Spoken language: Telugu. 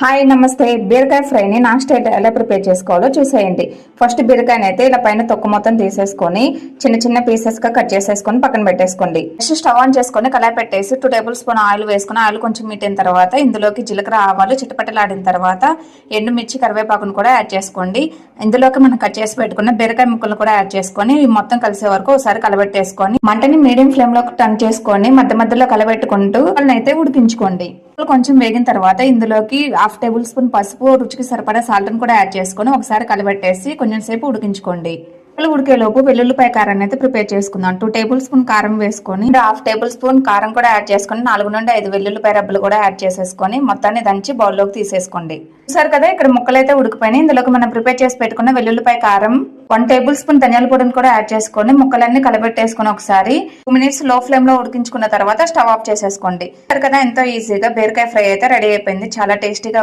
హాయ్ నమస్తే. బీరకాయ ఫ్రైని నాన్ స్టైల్ ఎలా ప్రిపేర్ చేసుకోవాలో చూసేయండి. ఫస్ట్ బీరకాయని అయితే ఇలా పైన తొక్క మొత్తం తీసేసుకొని చిన్న చిన్న పీసెస్ గా కట్ చేసేసుకొని పక్కన పెట్టేసుకోండి. నెక్స్ట్ స్టవ్ ఆన్ చేసుకొని కళాయి పెట్టేసి 2 టేబుల్ స్పూన్ ఆయిల్ వేసుకుని ఆయిల్ కొంచెం మీటిన తర్వాత ఇందులోకి జీలకర్ర ఆవాలు చిటపటలాడిన తర్వాత ఎండుమిర్చి కరివేపాకును కూడా యాడ్ చేసుకోండి. ఇందులోకి మనం కట్ చేసి పెట్టుకున్న బీరకాయ ముక్కలు కూడా యాడ్ చేసుకొని మొత్తం కలిసే వరకు ఒకసారి కలబెట్టేసుకొని మంటని మీడియం ఫ్లేమ్ లో టర్న్ చేసుకొని మధ్య మధ్యలో కలబెట్టుకుంటూ అయితే ఉడికించుకోండి. కొంచెం వేగిన తర్వాత ఇందులోకి 1/2 టేబుల్ స్పూన్ పసుపు, రుచికి సరిపడా సాల్ట్ కూడా యాడ్ చేసుకొని ఒకసారి కలబెట్టేసి కొంచెం సేపు ఉడికించుకోండి. ఉడికేలోపు వెల్లుల్లిపాయ కారాన్ని అయితే ప్రిపేర్ చేసుకుందాం. 2 టేబుల్ స్పూన్ కారం వేసుకొని 1/2 టేబుల్ స్పూన్ కారం కూడా యాడ్ చేసుకొని 4 నుండి 5 వెల్లుల్లిపాయ రబ్బలు కూడా యాడ్ చేసేసుకొని మొత్తాన్ని దంచి బౌల్లోకి తీసేసుకోండి. చూసారు కదా, ఇక్కడ ముక్కలు అయితే ఉడికిపోయినాయి. ఇందులోకి మనం ప్రిపేర్ చేసి పెట్టుకున్న వెల్లుల్లిపాయ కారం, 1 టేబుల్ స్పూన్ ధనియాల పొడిని కూడా యాడ్ చేసుకొని ముక్కలన్నీ కలబెట్టేసుకొని ఒకసారి 2 మినిట్స్ లో ఫ్లేమ్ లో ఉడికించుకున్న తర్వాత స్టవ్ ఆఫ్ చేసేసుకోండి. చూసారు కదా, ఎంతో ఈజీగా బీరకాయ ఫ్రై అయితే రెడీ అయిపోయింది. చాలా టేస్టీగా